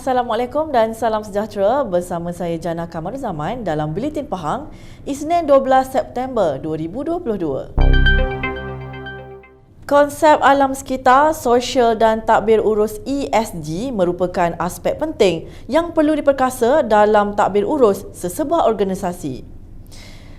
Assalamualaikum dan salam sejahtera, bersama saya Jana Kamaruzaman dalam Buletin Pahang, Isnin 12 September 2022. Konsep alam sekitar, sosial dan takbir urus ESG merupakan aspek penting yang perlu diperkasa dalam takbir urus sesebuah organisasi.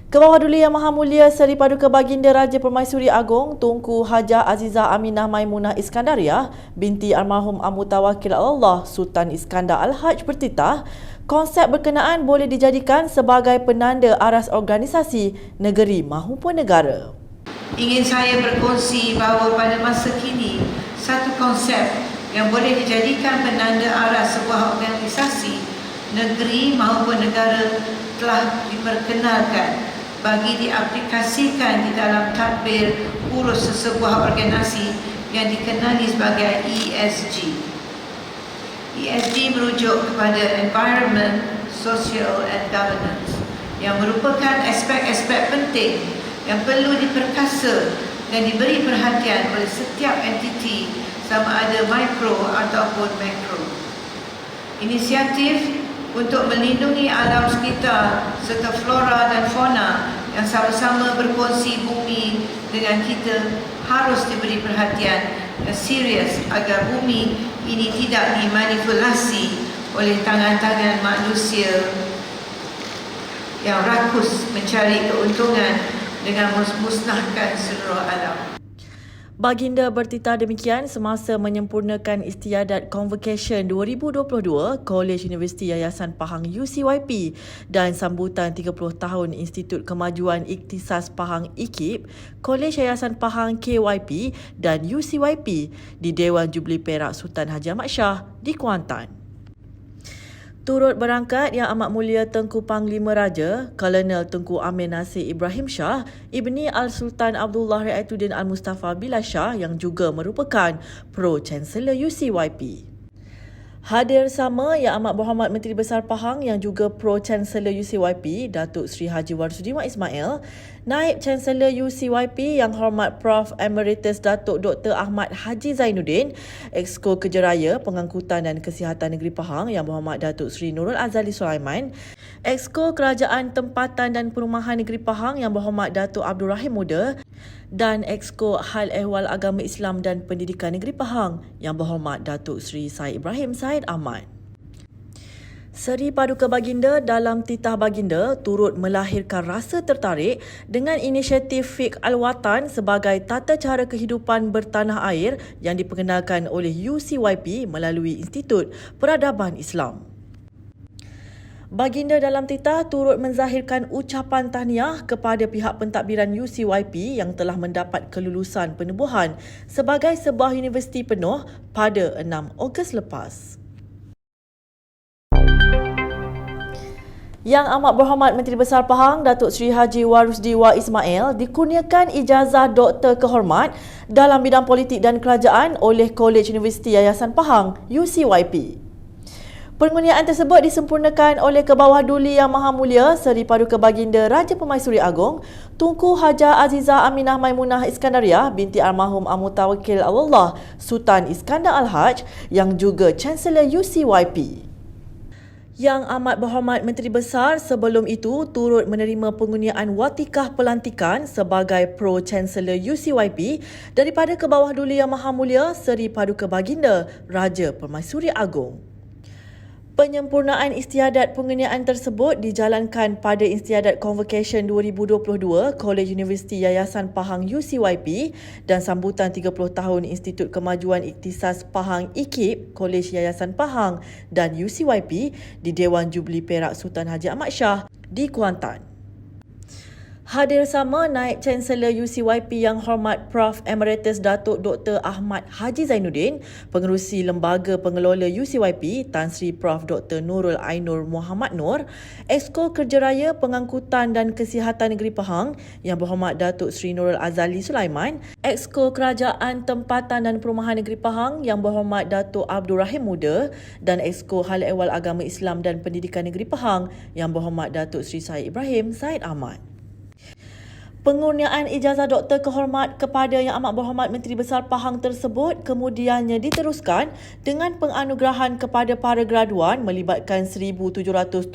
Kebawahuduli Yang Maha Mulia Seri Paduka Baginda Raja Permaisuri Agong Tunku Hajah Azizah Aminah Maimunah Iskandariah binti almarhum Mutawakil Allah Sultan Iskandar Al-Haj bertitah, konsep berkenaan boleh dijadikan sebagai penanda aras organisasi negeri mahupun negara. Ingin saya berkongsi bahawa pada masa kini, satu konsep yang boleh dijadikan penanda aras sebuah organisasi negeri maupun negara telah diperkenalkan bagi diaplikasikan di dalam tadbir urus sesebuah organisasi yang dikenali sebagai ESG. ESG merujuk kepada Environment, Social and Governance yang merupakan aspek-aspek penting yang perlu diperkasa dan diberi perhatian oleh setiap entiti sama ada mikro ataupun makro. Inisiatif untuk melindungi alam sekitar serta flora dan fauna yang sama-sama berkongsi bumi dengan kita harus diberi perhatian yang serius agar bumi ini tidak dimanipulasi oleh tangan-tangan manusia yang rakus mencari keuntungan dengan musnahkan seluruh alam. Baginda bertitah demikian semasa menyempurnakan Istiadat Convocation 2022 Kolej Universiti Yayasan Pahang UCYP dan sambutan 30 tahun Institut Kemajuan Ikhtisas Pahang IKIP, Kolej Yayasan Pahang KYP dan UCYP di Dewan Jubli Perak Sultan Haji Ahmad Shah di Kuantan. Turut berangkat Yang Amat Mulia Tengku Panglima Raja, Kolonel Tengku Amir Nasir Ibrahim Shah, Ibni Al-Sultan Abdullah Riayatuddin Al-Mustafa Billah Shah yang juga merupakan Pro-Chancellor UCYP. Hadir sama Yang Amat Berhormat Menteri Besar Pahang yang juga Pro-Chancellor UCYP, Datuk Seri Haji Warsudin Ismail, Naib Chancellor UCYP Yang Hormat Prof. Emeritus Datuk Dr. Ahmad Haji Zainuddin, Exco Kejeraya Pengangkutan dan Kesihatan Negeri Pahang Yang Berhormat Datuk Seri Nurul Azali Sulaiman, Exco Kerajaan Tempatan dan Perumahan Negeri Pahang Yang Berhormat Datuk Abdul Rahim Muda, dan Exco Hal Ehwal Agama Islam dan Pendidikan Negeri Pahang Yang Berhormat Datuk Seri Said Ibrahim Said Ahmad. Seri Paduka Baginda dalam titah baginda turut melahirkan rasa tertarik dengan inisiatif Fiqh Al-Watan sebagai tata cara kehidupan bertanah air yang diperkenalkan oleh UCYP melalui Institut Peradaban Islam. Baginda dalam titah turut menzahirkan ucapan tahniah kepada pihak pentadbiran UCYP yang telah mendapat kelulusan penubuhan sebagai sebuah universiti penuh pada 6 Ogos lepas. Yang Amat Berhormat Menteri Besar Pahang Datuk Seri Haji Warsudin Ismail dikurniakan ijazah Doktor Kehormat dalam bidang politik dan kerajaan oleh Kolej Universiti Yayasan Pahang UCYP. Pengurniaan tersebut disempurnakan oleh Kebawahuduli Yang Maha Mulia Seri Paduka Baginda Raja Permaisuri Agong Tunku Hajah Azizah Aminah Maimunah Iskandariah binti almarhum Mutawakil Allah Sultan Iskandar Al-Haj yang juga Chancellor UCYP. Yang Amat Berhormat Menteri Besar sebelum itu turut menerima pengurniaan watikah pelantikan sebagai Pro-Chancellor UCYP daripada Kebawahuduli Yang Maha Mulia Seri Paduka Baginda Raja Permaisuri Agong. Penyempurnaan istiadat pengurniaan tersebut dijalankan pada Istiadat Convocation 2022 Kolej Universiti Yayasan Pahang UCYP dan sambutan 30 tahun Institut Kemajuan Ikhtisas Pahang IKIP, Kolej Yayasan Pahang dan UCYP di Dewan Jubli Perak Sultan Haji Ahmad Shah di Kuantan. Hadir sama Naib Chancellor UCYP Yang Hormat Prof. Emeritus Datuk Dr. Ahmad Haji Zainuddin, Pengerusi Lembaga Pengelola UCYP Tan Sri Prof. Dr. Nurul Ainur Muhammad Nur, Exco Kerjeraya Pengangkutan dan Kesihatan Negeri Pahang Yang Berhormat Datuk Sri Nurul Azali Sulaiman, Exco Kerajaan Tempatan dan Perumahan Negeri Pahang Yang Berhormat Datuk Abdul Rahim Muda dan Exco Hal Ehwal Agama Islam dan Pendidikan Negeri Pahang Yang Berhormat Datuk Seri Said Ibrahim Said Ahmad. Pengurniaan ijazah doktor kehormat kepada Yang Amat Berhormat Menteri Besar Pahang tersebut kemudiannya diteruskan dengan penganugerahan kepada para graduan melibatkan 1,775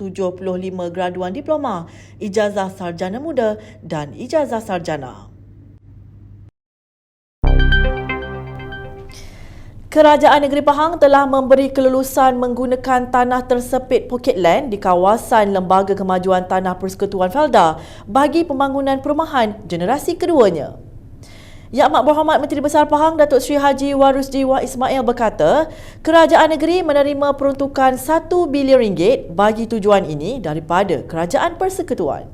graduan diploma, ijazah sarjana muda dan ijazah sarjana. Kerajaan Negeri Pahang telah memberi kelulusan menggunakan tanah tersepit Pocket Land di kawasan Lembaga Kemajuan Tanah Persekutuan Felda bagi pembangunan perumahan generasi keduanya. Yang Amat Berhormat Menteri Besar Pahang Datuk Seri Haji Warusdi Wah Ismail berkata, kerajaan negeri menerima peruntukan RM1 bilion bagi tujuan ini daripada Kerajaan Persekutuan.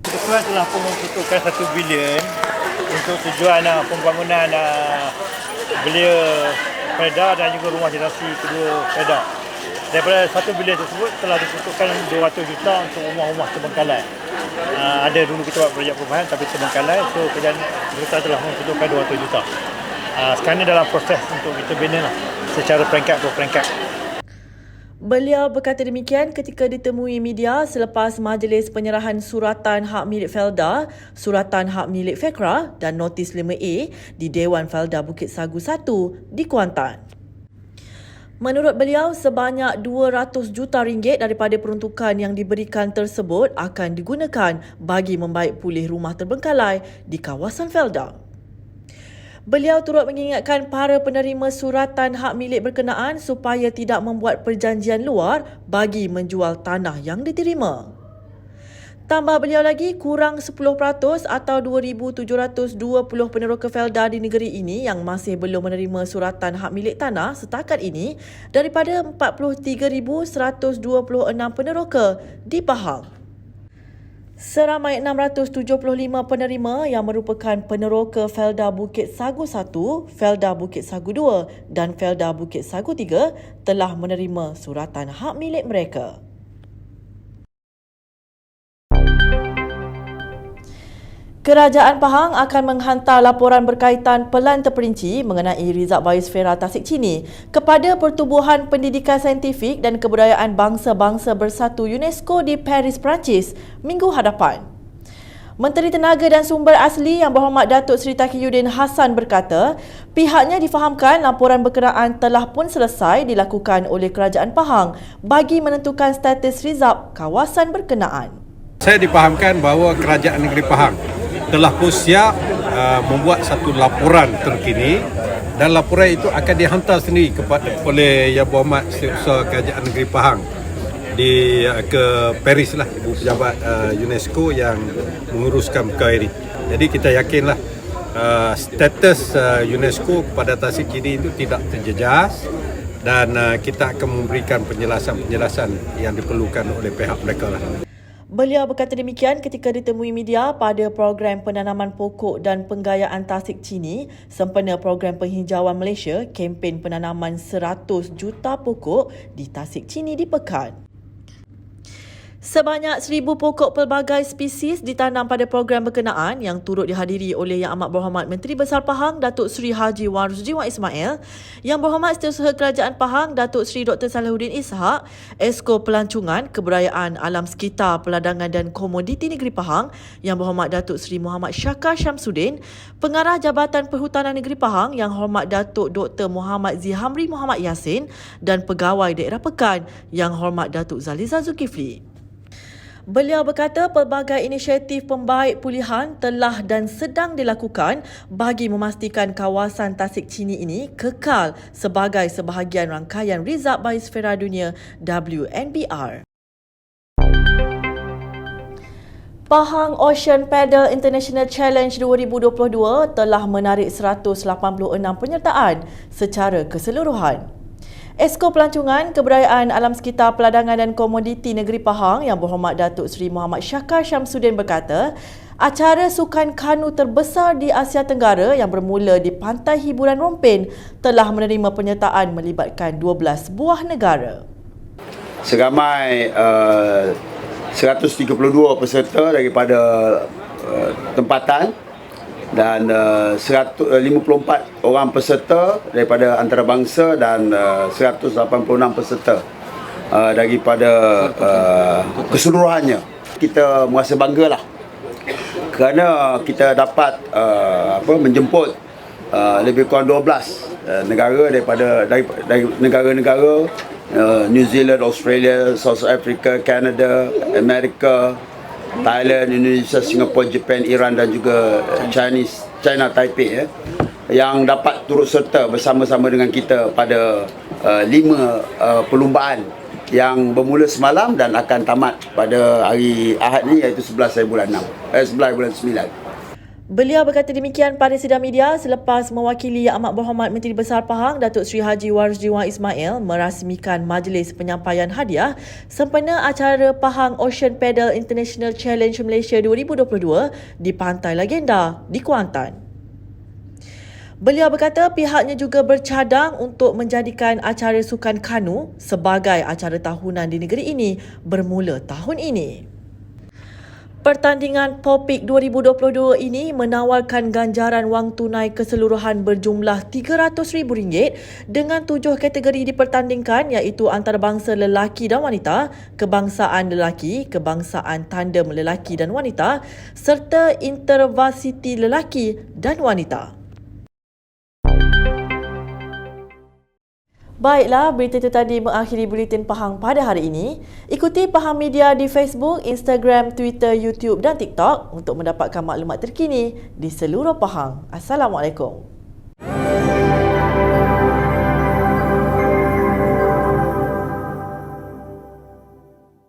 Persekutuan telah memperuntukkan RM1 bilion untuk tujuan pembangunan belia Felda dan juga rumah generasi kedua Felda. Daripada RM1 bilion tersebut telah diperuntukkan RM200 juta untuk rumah-rumah terbengkalai. Ada dulu kita buat projek perumahan tapi terbengkalai, so kerajaan kita telah memperuntukkan RM200 juta. Sekarang ini dalam proses untuk kita bina secara peringkat per peringkat. Beliau berkata demikian ketika ditemui media selepas majlis penyerahan suratan hak milik Felda, suratan hak milik Fekra dan notis 5A di Dewan Felda Bukit Sagu 1 di Kuantan. Menurut beliau, sebanyak RM200 juta daripada peruntukan yang diberikan tersebut akan digunakan bagi membaik pulih rumah terbengkalai di kawasan Felda. Beliau turut mengingatkan para penerima suratan hak milik berkenaan supaya tidak membuat perjanjian luar bagi menjual tanah yang diterima. Tambah beliau lagi, kurang 10% atau 2,720 peneroka Felda di negeri ini yang masih belum menerima suratan hak milik tanah setakat ini daripada 43,126 peneroka di Pahang. Seramai 675 penerima yang merupakan peneroka Felda Bukit Sagu 1, Felda Bukit Sagu 2 dan Felda Bukit Sagu 3 telah menerima suratan hak milik mereka. Kerajaan Pahang akan menghantar laporan berkaitan pelan terperinci mengenai Rizab Biosfera Tasik Chini kepada Pertubuhan Pendidikan Saintifik dan Kebudayaan Bangsa-Bangsa Bersatu UNESCO di Paris, Perancis minggu hadapan. Menteri Tenaga dan Sumber Asli Yang Berhormat Datuk Seri Taqiyuddin Hassan berkata, pihaknya difahamkan laporan berkenaan telah pun selesai dilakukan oleh Kerajaan Pahang bagi menentukan status Rizab kawasan berkenaan. Saya dipahamkan bahawa Kerajaan Negeri Pahang telah pun siap membuat satu laporan terkini dan laporan itu akan dihantar sendiri oleh Yang Berhormat Setiausaha Kerajaan Negeri Pahang ke Paris lah, Ibu Pejabat UNESCO yang menguruskan perkara ini. Jadi kita yakinlah status UNESCO kepada Tasik Chini itu tidak terjejas dan kita akan memberikan penjelasan-penjelasan yang diperlukan oleh pihak mereka lah. Beliau berkata demikian ketika ditemui media pada program penanaman pokok dan penggayaan Tasik Chini sempena program penghijauan Malaysia, kempen penanaman 100 juta pokok di Tasik Chini di Pekan. Sebanyak 1,000 pokok pelbagai spesies ditanam pada program berkenaan yang turut dihadiri oleh Yang Amat Berhormat Menteri Besar Pahang Datuk Seri Haji Warusdi Wah Ismail, Yang Berhormat Setiausaha Kerajaan Pahang Datuk Seri Dr. Salahuddin Ishak, Esko Pelancongan, Kebudayaan Alam Sekitar, Peladangan dan Komoditi Negeri Pahang, Yang Berhormat Datuk Seri Muhammad Syakar Syamsuddin, Pengarah Jabatan Perhutanan Negeri Pahang Yang Hormat Datuk Dr. Muhammad Zihamri Muhammad Yassin dan Pegawai Daerah Pekan Yang Hormat Datuk Zaliza Zulkifli. Beliau berkata pelbagai inisiatif pembaik pulihan telah dan sedang dilakukan bagi memastikan kawasan Tasik Chini ini kekal sebagai sebahagian rangkaian Rizab Biosfera Dunia WNBR. Pahang Ocean Paddle International Challenge 2022 telah menarik 186 penyertaan secara keseluruhan. Esko Pelancongan, Kebudayaan Alam Sekitar, Peladangan dan Komoditi Negeri Pahang Yang Berhormat Datuk Seri Muhammad Syakar Syamsuddin berkata, acara sukan kanu terbesar di Asia Tenggara yang bermula di Pantai Hiburan Rompin telah menerima penyertaan melibatkan 12 buah negara. Seramai 132 peserta daripada tempatan dan 154 orang peserta daripada antarabangsa dan 186 peserta daripada keseluruhannya. Kita merasa banggalah kerana kita dapat menjemput lebih kurang 12 negara dari negara-negara New Zealand, Australia, South Africa, Canada, Amerika, Thailand, Indonesia, Singapura, Japan, Iran dan juga China Taipei yang dapat turut serta bersama-sama dengan kita pada 5 perlumbaan yang bermula semalam dan akan tamat pada hari Ahad ni, iaitu 11 bulan 9. Beliau berkata demikian pada sidang media selepas mewakili Yang Amat Berhormat Menteri Besar Pahang Datuk Seri Haji Warsdi Wan Ismail merasmikan majlis penyampaian hadiah sempena acara Pahang Ocean Paddle International Challenge Malaysia 2022 di Pantai Legenda di Kuantan. Beliau berkata pihaknya juga bercadang untuk menjadikan acara sukan kanu sebagai acara tahunan di negeri ini bermula tahun ini. Pertandingan Popik 2022 ini menawarkan ganjaran wang tunai keseluruhan berjumlah RM300,000 dengan 7 kategori dipertandingkan iaitu antarabangsa lelaki dan wanita, kebangsaan lelaki, kebangsaan tandem lelaki dan wanita serta intervarsiti lelaki dan wanita. Baiklah, berita itu tadi mengakhiri Buletin Pahang pada hari ini. Ikuti Pahang Media di Facebook, Instagram, Twitter, YouTube dan TikTok untuk mendapatkan maklumat terkini di seluruh Pahang. Assalamualaikum.